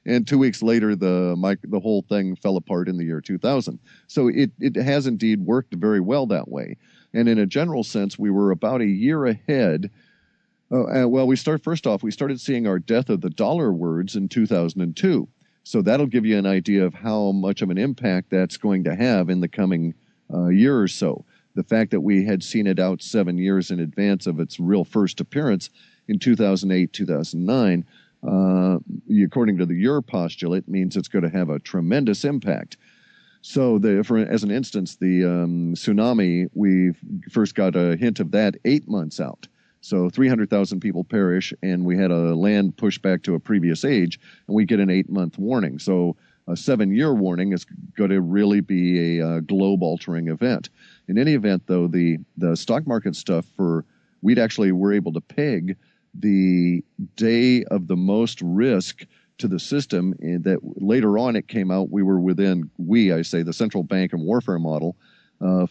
And 2 weeks later, the whole thing fell apart in the year 2000. So it has indeed worked very well that way. And in a general sense, we were about a year ahead. Well, we started seeing our death of the dollar words in 2002. So that'll give you an idea of how much of an impact that's going to have in the coming year or so. The fact that we had seen it out 7 years in advance of its real first appearance in 2008, 2009, according to your postulate, means it's going to have a tremendous impact. So, as an instance, the tsunami, we first got a hint of that 8 months out. So 300,000 people perish, and we had a land pushed back to a previous age, and we get an 8-month warning. So a 7-year warning is going to really be a globe-altering event. In any event, though, the stock market stuff, we actually were able to peg the day of the most risk to the system, and that later on it came out we were within, the central bank and warfare model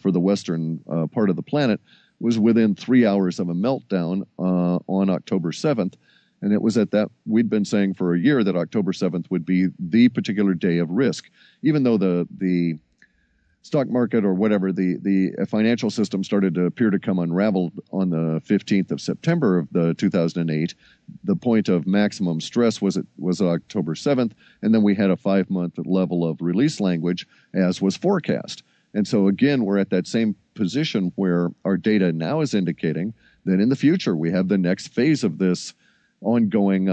for the western part of the planet, was within 3 hours of a meltdown on October 7th. And it was at that, we'd been saying for a year that October 7th would be the particular day of risk, even though the stock market or whatever, the financial system started to appear to come unraveled on the 15th of September of the 2008. The point of maximum stress was October 7th, and then we had a 5-month level of release language, as was forecast. And so again, we're at that same position where our data now is indicating that in the future we have the next phase of this ongoing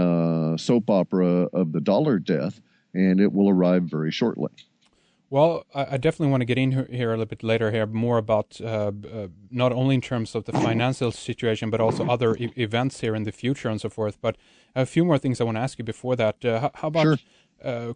soap opera of the dollar death, and it will arrive very shortly. Well, I definitely want to get in here a little bit later here, more about not only in terms of the financial situation, but also other events here in the future and so forth. But a few more things I want to ask you before that. How about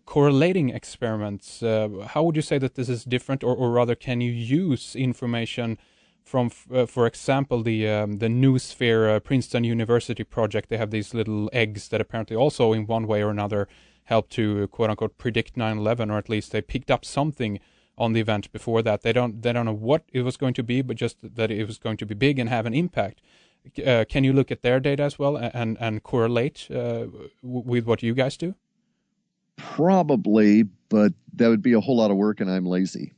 correlating experiments? How would you say that this is different, or rather, can you use information from, for example, the Noosphere Princeton University project? They have these little eggs that apparently also, in one way or another, help to quote unquote predict 9/11, or at least they picked up something on the event before that. They don't know what it was going to be, but just that it was going to be big and have an impact. Can you look at their data as well and correlate with what you guys do? Probably, but that would be a whole lot of work, and I'm lazy.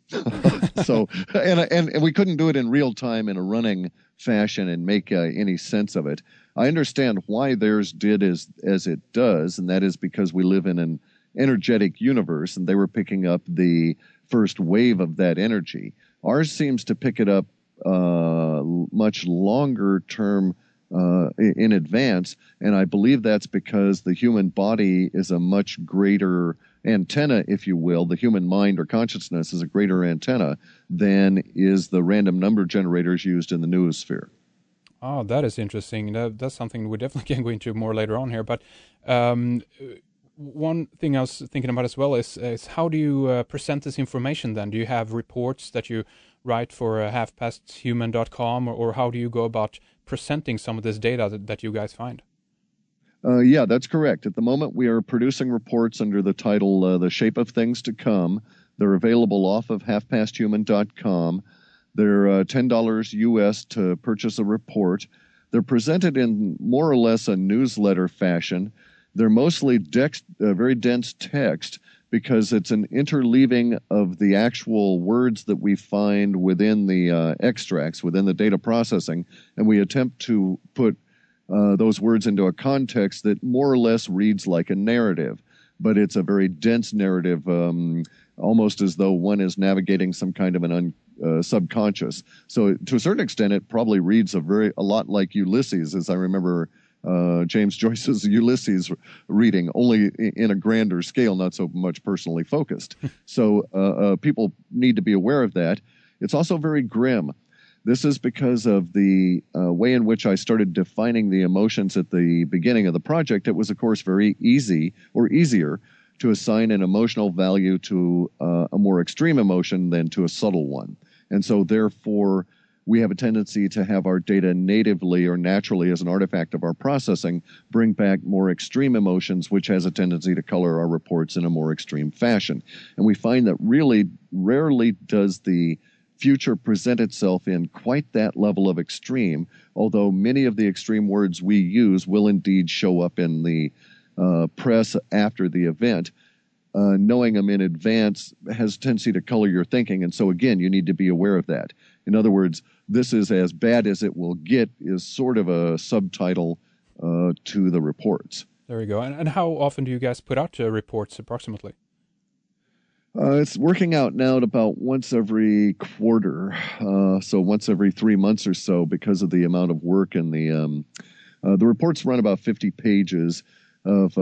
So, and we couldn't do it in real time in a running fashion and make any sense of it. I understand why theirs did as it does, and that is because we live in an energetic universe, and they were picking up the first wave of that energy. Ours seems to pick it up much longer term in advance, and I believe that's because the human body is a much greater antenna, if you will. The human mind or consciousness is a greater antenna than is the random number generators used in the noosphere. Oh, that is interesting. That's something we definitely can go into more later on here. But one thing I was thinking about as well is how do you present this information then? Do you have reports that you write for halfpasthuman.com, or how do you go about presenting some of this data that you guys find? Yeah, that's correct. At the moment, we are producing reports under the title The Shape of Things to Come. They're available off of halfpasthuman.com. They're $10 US to purchase a report. They're presented in more or less a newsletter fashion. They're mostly very dense text because it's an interleaving of the actual words that we find within the extracts, within the data processing, and we attempt to put those words into a context that more or less reads like a narrative, but it's a very dense narrative, almost as though one is navigating some kind of an subconscious. So to a certain extent, it probably reads a lot like Ulysses, as I remember James Joyce's Ulysses reading, only in a grander scale, not so much personally focused. So people need to be aware of that. It's also very grim. This is because of the way in which I started defining the emotions at the beginning of the project. It was, of course, very easier to assign an emotional value to a more extreme emotion than to a subtle one. And so, therefore, we have a tendency to have our data natively or naturally as an artifact of our processing bring back more extreme emotions, which has a tendency to color our reports in a more extreme fashion. And we find that really rarely does the future present itself in quite that level of extreme, although many of the extreme words we use will indeed show up in the press after the event, knowing them in advance has a tendency to color your thinking. And so, again, you need to be aware of that. In other words, this is as bad as it will get is sort of a subtitle to the reports. There we go. And how often do you guys put out reports approximately? It's working out now at about once every quarter, so once every 3 months or so, because of the amount of work and the reports run about 50 pages of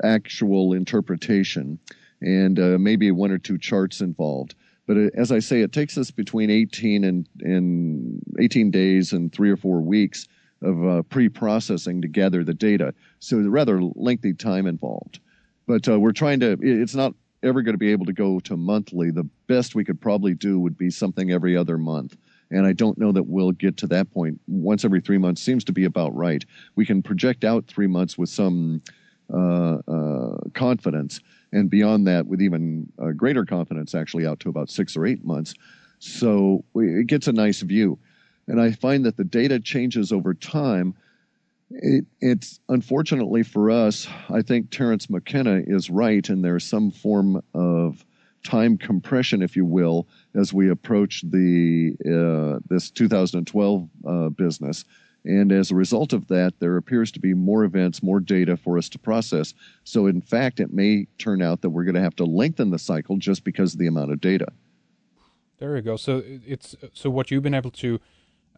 actual interpretation and maybe 1 or 2 charts involved. But as I say, it takes us between 18 days and 3 or 4 weeks of pre-processing to gather the data. So a rather lengthy time involved. But we're trying to, it's not ever going to be able to go to monthly. The best we could probably do would be something every other month. And I don't know that we'll get to that point. Once every 3 months seems to be about right. We can project out 3 months with some confidence, and beyond that with even greater confidence, actually out to about 6 or 8 months. So it gets a nice view. And I find that the data changes over time. It's unfortunately for us, I think Terence McKenna is right, and there's some form of time compression, if you will, as we approach this 2012 business. And as a result of that, there appears to be more events, more data for us to process. So in fact, it may turn out that we're going to have to lengthen the cycle just because of the amount of data. There you go. So what you've been able to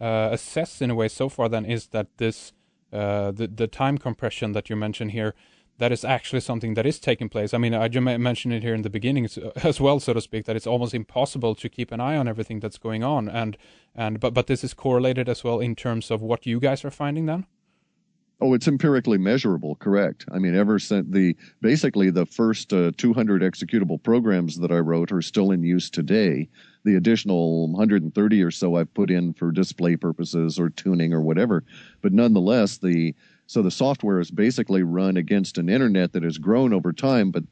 assess in a way so far then is that this the time compression that you mentioned here, that is actually something that is taking place. I mean, I mentioned it here in the beginning as well, so to speak, that it's almost impossible to keep an eye on everything that's going on, but this is correlated as well in terms of what you guys are finding then? Oh, it's empirically measurable, correct. I mean, ever since basically the first 200 executable programs that I wrote are still in use today. The additional 130 or so I've put in for display purposes or tuning or whatever. But nonetheless, the software is basically run against an internet that has grown over time. But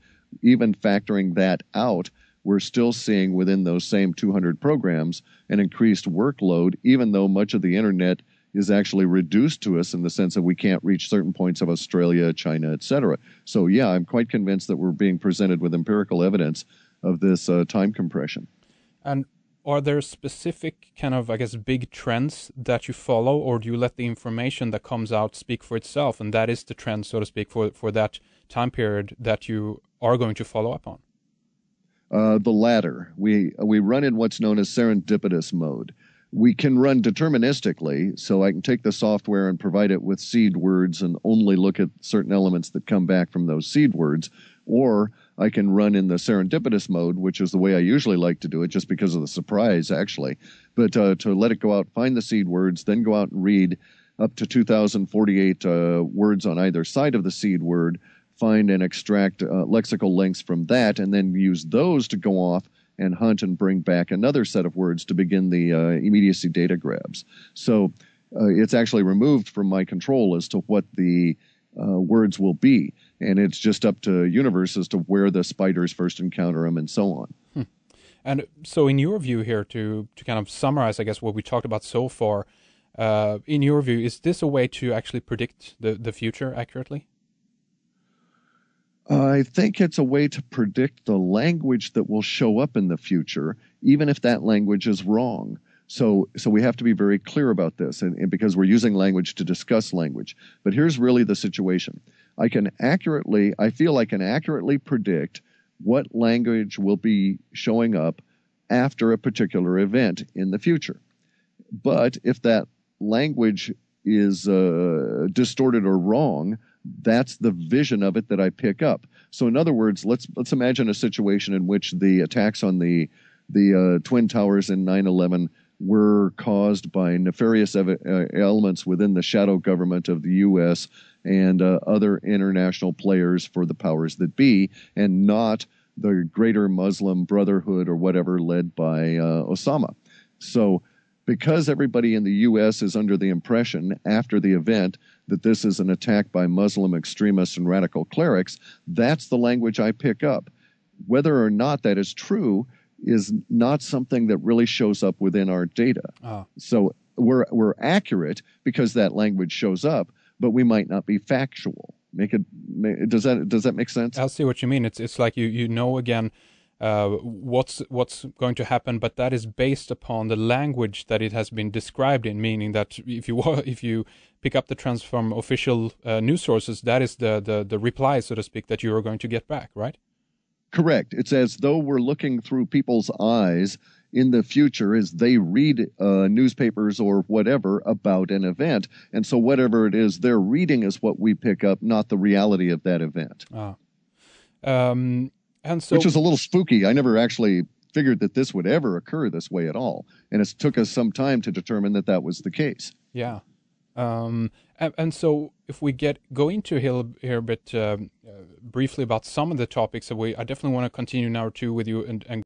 even factoring that out, we're still seeing within those same 200 programs an increased workload, even though much of the internet is actually reduced to us in the sense that we can't reach certain points of Australia, China, etc. So yeah, I'm quite convinced that we're being presented with empirical evidence of this time compression. And are there specific kind of, I guess, big trends that you follow, or do you let the information that comes out speak for itself, and that is the trend, so to speak, for that time period that you are going to follow up on? The latter. We run in what's known as serendipitous mode. We can run deterministically, so I can take the software and provide it with seed words and only look at certain elements that come back from those seed words, or I can run in the serendipitous mode, which is the way I usually like to do it, just because of the surprise, actually. But to let it go out, find the seed words, then go out and read up to 2,048 words on either side of the seed word, find and extract lexical links from that, and then use those to go off and hunt and bring back another set of words to begin the immediacy data grabs. So it's actually removed from my control as to what the words will be. And it's just up to universe as to where the spiders first encounter them and so on. And so in your view here, to kind of summarize, I guess, what we talked about so far, in your view, is this a way to actually predict the future accurately? I think it's a way to predict the language that will show up in the future, even if that language is wrong. So we have to be very clear about this, and because we're using language to discuss language. But here's really the situation. I feel I can accurately predict what language will be showing up after a particular event in the future. But if that language is distorted or wrong, that's the vision of it that I pick up. So in other words, let's imagine a situation in which the attacks on the Twin Towers in 9/11 were caused by nefarious elements within the shadow government of the U.S. and other international players for the powers that be, and not the greater Muslim Brotherhood or whatever led by Osama. So because everybody in the U.S. is under the impression after the event that this is an attack by Muslim extremists and radical clerics, that's the language I pick up. Whether or not that is true is not something that really shows up within our data. So we're accurate because that language shows up, but we might not be factual. Does that make sense? I'll see what you mean. It's like you know again what's going to happen, but that is based upon the language that it has been described in. Meaning that if you pick up the trends from official news sources, that is the reply, so to speak, that you are going to get back, right? Correct. It's as though we're looking through people's eyes in the future as they read newspapers or whatever about an event. And so whatever it is they're reading is what we pick up, not the reality of that event. And so, which is a little spooky. I never actually figured that this would ever occur this way at all. And it took us some time to determine that was the case. Yeah. And so if we go into here a bit briefly about some of the topics that I definitely want to continue now too with you and